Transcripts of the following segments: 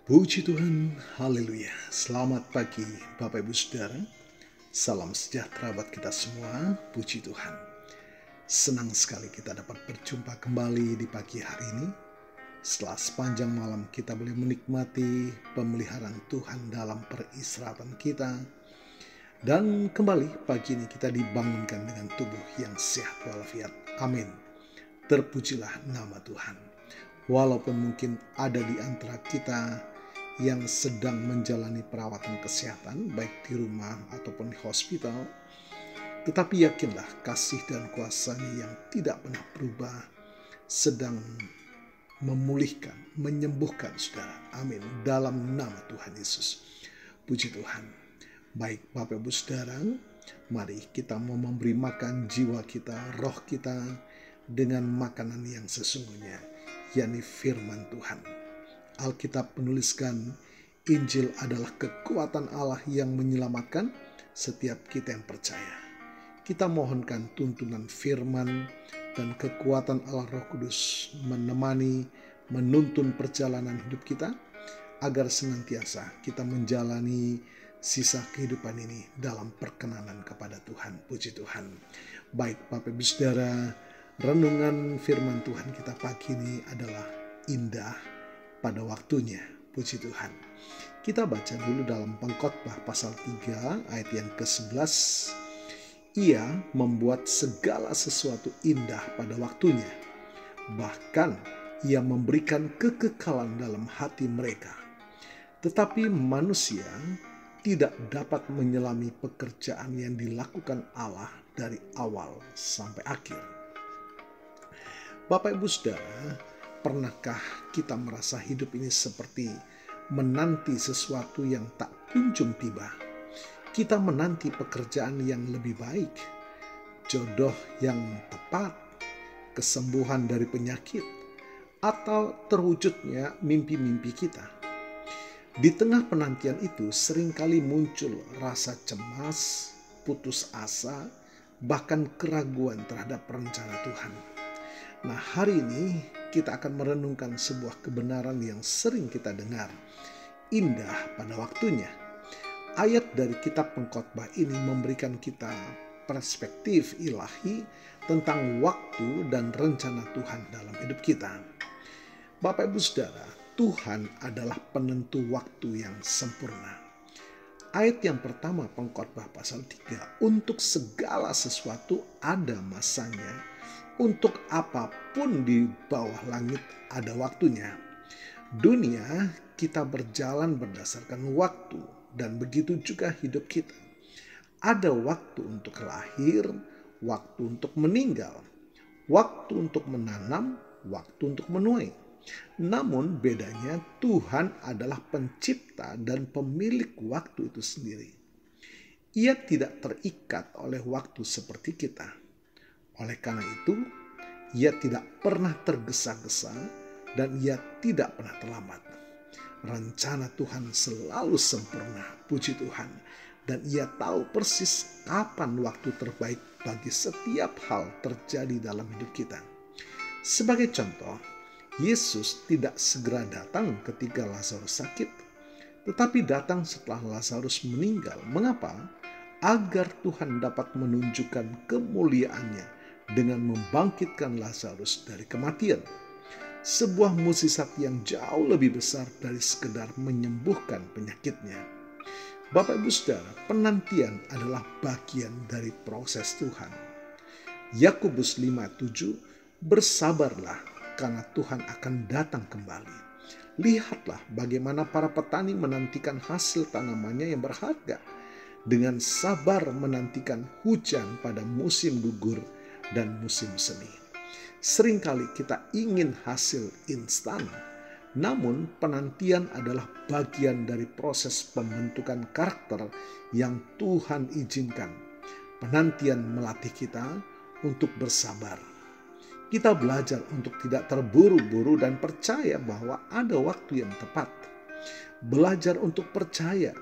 Puji Tuhan, haleluya. Selamat pagi Bapak Ibu Saudara. Salam sejahtera buat kita semua, puji Tuhan. Senang sekali kita dapat berjumpa kembali di pagi hari ini. Setelah sepanjang malam kita boleh menikmati pemeliharaan Tuhan dalam peristirahatan kita. Dan kembali pagi ini kita dibangunkan dengan tubuh yang sehat walafiat. Amin. Terpujilah nama Tuhan. Walaupun mungkin ada di antara kita yang sedang menjalani perawatan kesehatan, baik di rumah ataupun di hospital, tetapi yakinlah kasih dan kuasa-Nya yang tidak pernah berubah sedang memulihkan, menyembuhkan saudara. Amin. Dalam nama Tuhan Yesus. Puji Tuhan. Baik Bapak Ibu Saudara, mari kita mau memberi makan jiwa kita, roh kita dengan makanan yang sesungguhnya, yakni firman Tuhan. Alkitab menuliskan Injil adalah kekuatan Allah yang menyelamatkan setiap kita yang percaya. Kita mohonkan tuntunan firman dan kekuatan Allah Roh Kudus menemani, menuntun perjalanan hidup kita agar senantiasa kita menjalani sisa kehidupan ini dalam perkenanan kepada Tuhan. Puji Tuhan. Baik Bapak Ibu Saudara, renungan firman Tuhan kita pagi ini adalah indah pada waktunya. Puji Tuhan. Kita baca dulu dalam Pengkhotbah pasal 3 ayat yang ke-11. Ia membuat segala sesuatu indah pada waktunya. Bahkan ia memberikan kekekalan dalam hati mereka. Tetapi manusia tidak dapat menyelami pekerjaan yang dilakukan Allah dari awal sampai akhir. Bapak Ibu Saudara, pernahkah kita merasa hidup ini seperti menanti sesuatu yang tak kunjung tiba? Kita menanti pekerjaan yang lebih baik, jodoh yang tepat, kesembuhan dari penyakit, atau terwujudnya mimpi-mimpi kita. Di tengah penantian itu seringkali muncul rasa cemas, putus asa, bahkan keraguan terhadap rencana Tuhan. Nah, hari ini kita akan merenungkan sebuah kebenaran yang sering kita dengar. Indah pada waktunya. Ayat dari kitab Pengkhotbah ini memberikan kita perspektif ilahi tentang waktu dan rencana Tuhan dalam hidup kita. Bapak Ibu Saudara, Tuhan adalah penentu waktu yang sempurna. Ayat yang pertama Pengkhotbah pasal 3, untuk segala sesuatu ada masanya, untuk apapun di bawah langit ada waktunya. Dunia kita berjalan berdasarkan waktu, dan begitu juga hidup kita. Ada waktu untuk lahir, waktu untuk meninggal, waktu untuk menanam, waktu untuk menuai. Namun bedanya Tuhan adalah pencipta dan pemilik waktu itu sendiri. Ia tidak terikat oleh waktu seperti kita. Oleh karena itu, ia tidak pernah tergesa-gesa dan ia tidak pernah terlambat. Rencana Tuhan selalu sempurna, puji Tuhan. Dan ia tahu persis kapan waktu terbaik bagi setiap hal terjadi dalam hidup kita. Sebagai contoh, Yesus tidak segera datang ketika Lazarus sakit, tetapi datang setelah Lazarus meninggal. Mengapa? Agar Tuhan dapat menunjukkan kemuliaannya dengan membangkitkan Lazarus dari kematian. Sebuah mukjizat yang jauh lebih besar dari sekedar menyembuhkan penyakitnya. Bapak Ibu Saudara, penantian adalah bagian dari proses Tuhan. Yakobus 5:7, bersabarlah karena Tuhan akan datang kembali. Lihatlah bagaimana para petani menantikan hasil tanamannya yang berharga, dengan sabar menantikan hujan pada musim gugur dan musim semi. Seringkali kita ingin hasil instan, namun penantian adalah bagian dari proses pembentukan karakter yang Tuhan izinkan. Penantian melatih kita untuk bersabar. Kita belajar untuk tidak terburu-buru dan percaya bahwa ada waktu yang tepat. Belajar untuk percaya.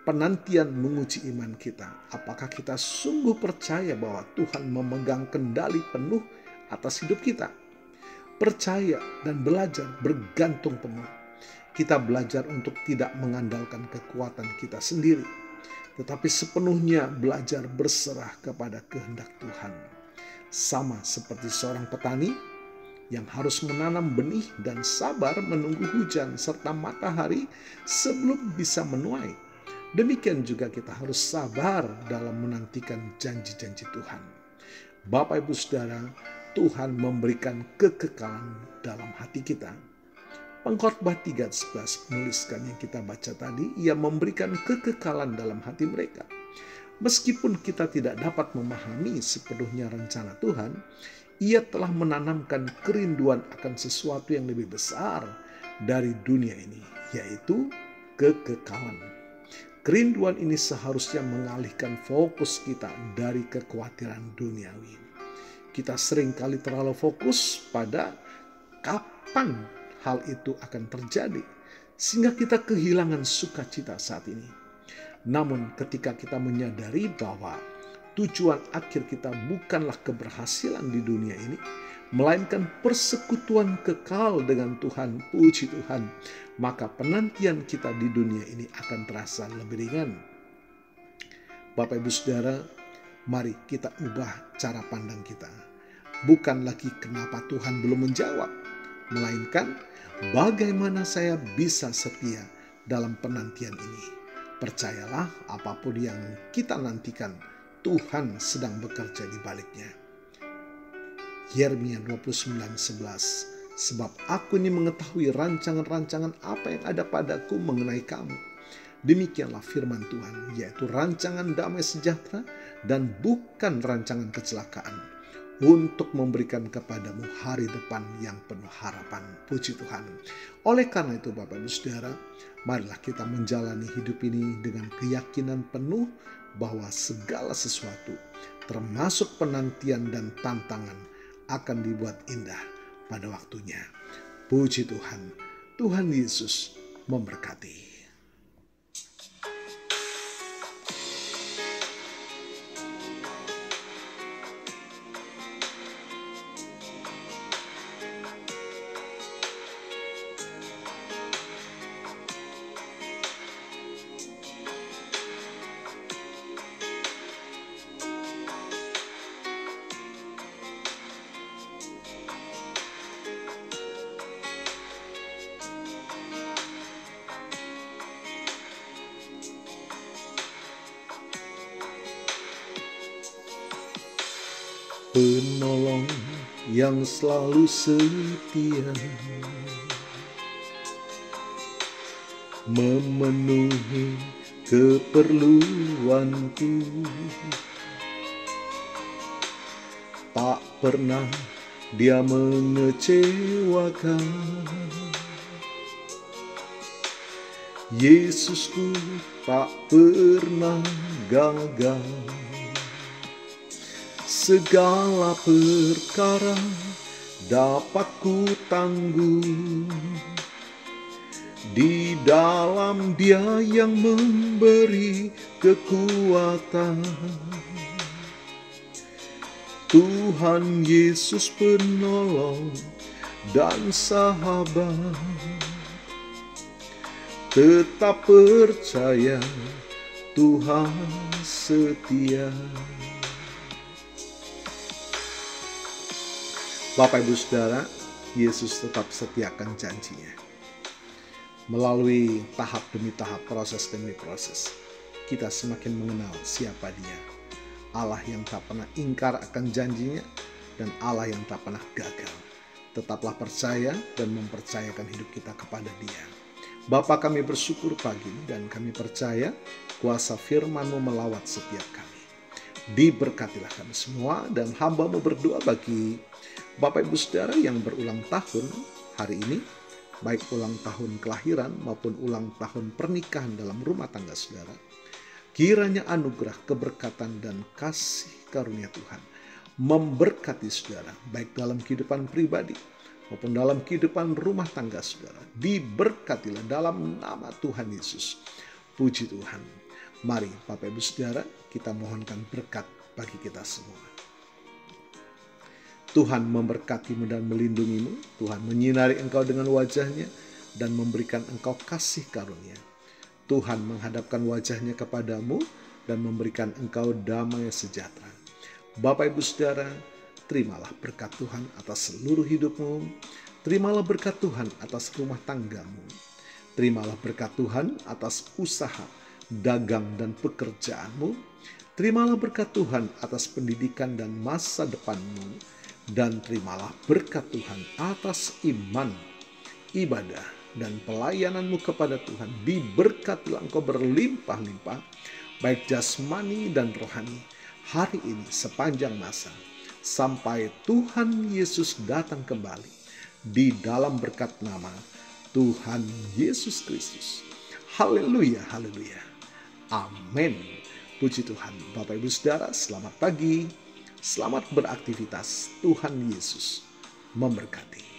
Penantian menguji iman kita. Apakah kita sungguh percaya bahwa Tuhan memegang kendali penuh atas hidup kita? Percaya dan belajar bergantung penuh. Kita belajar untuk tidak mengandalkan kekuatan kita sendiri, tetapi sepenuhnya belajar berserah kepada kehendak Tuhan. Sama seperti seorang petani yang harus menanam benih dan sabar menunggu hujan serta matahari sebelum bisa menuai. Demikian juga kita harus sabar dalam menantikan janji-janji Tuhan. Bapak Ibu Saudara, Tuhan memberikan kekekalan dalam hati kita. Pengkhotbah 3:11 menuliskan yang kita baca tadi, ia memberikan kekekalan dalam hati mereka. Meskipun kita tidak dapat memahami sepenuhnya rencana Tuhan, ia telah menanamkan kerinduan akan sesuatu yang lebih besar dari dunia ini, yaitu kekekalan. Kerinduan ini seharusnya mengalihkan fokus kita dari kekhawatiran duniawi. Kita seringkali terlalu fokus pada kapan hal itu akan terjadi, sehingga kita kehilangan sukacita saat ini. Namun ketika kita menyadari bahwa tujuan akhir kita bukanlah keberhasilan di dunia ini, melainkan persekutuan kekal dengan Tuhan, puji Tuhan, maka penantian kita di dunia ini akan terasa lebih ringan. Bapak Ibu Saudara, mari kita ubah cara pandang kita. Bukan lagi kenapa Tuhan belum menjawab, melainkan bagaimana saya bisa setia dalam penantian ini. Percayalah, apapun yang kita nantikan, Tuhan sedang bekerja di baliknya. Yeremia 29:11, sebab aku ini mengetahui rancangan-rancangan apa yang ada padaku mengenai kamu. Demikianlah firman Tuhan, yaitu rancangan damai sejahtera dan bukan rancangan kecelakaan, untuk memberikan kepadamu hari depan yang penuh harapan. Puji Tuhan. Oleh karena itu Bapak Ibu Saudara, marilah kita menjalani hidup ini dengan keyakinan penuh bahwa segala sesuatu, termasuk penantian dan tantangan, akan dibuat indah pada waktunya. Puji Tuhan. Tuhan Yesus memberkati. Penolong yang selalu setia, memenuhi keperluanku, tak pernah dia mengecewakan. Yesusku tak pernah gagal. Segala perkara dapat ku tanggung di dalam Dia yang memberi kekuatan. Tuhan Yesus penolong dan sahabat, tetap percaya Tuhan setia. Bapak Ibu Saudara, Yesus tetap setiakan janjinya. Melalui tahap demi tahap, proses demi proses, kita semakin mengenal siapa Dia. Allah yang tak pernah ingkar akan janjinya dan Allah yang tak pernah gagal. Tetaplah percaya dan mempercayakan hidup kita kepada Dia. Bapa, kami bersyukur pagi ini dan kami percaya kuasa firman-Mu melawat setiap kami. Diberkatilah kami semua, dan hamba-Mu berdoa bagi Bapak Ibu Saudara yang berulang tahun hari ini, baik ulang tahun kelahiran maupun ulang tahun pernikahan dalam rumah tangga saudara. Kiranya anugerah, keberkatan, dan kasih karunia Tuhan memberkati saudara, baik dalam kehidupan pribadi maupun dalam kehidupan rumah tangga saudara. Diberkatilah dalam nama Tuhan Yesus. Puji Tuhan. Mari Bapak Ibu Saudara, kita mohonkan berkat bagi kita semua. Tuhan memberkatimu dan melindungimu. Tuhan menyinari engkau dengan wajah-Nya dan memberikan engkau kasih karunia. Tuhan menghadapkan wajahnya kepadamu dan memberikan engkau damai sejahtera. Bapak Ibu Saudara, terimalah berkat Tuhan atas seluruh hidupmu. Terimalah berkat Tuhan atas rumah tanggamu. Terimalah berkat Tuhan atas usaha, dagang, dan pekerjaanmu. Terimalah berkat Tuhan atas pendidikan dan masa depanmu. Dan terimalah berkat Tuhan atas iman, ibadah, dan pelayananmu kepada Tuhan. Diberkatilah engkau berlimpah-limpah, baik jasmani dan rohani, hari ini sepanjang masa, sampai Tuhan Yesus datang kembali, di dalam berkat nama Tuhan Yesus Kristus. Haleluya, haleluya. Amin. Puji Tuhan. Bapak Ibu Saudara, selamat pagi. Selamat beraktivitas. Tuhan Yesus memberkati.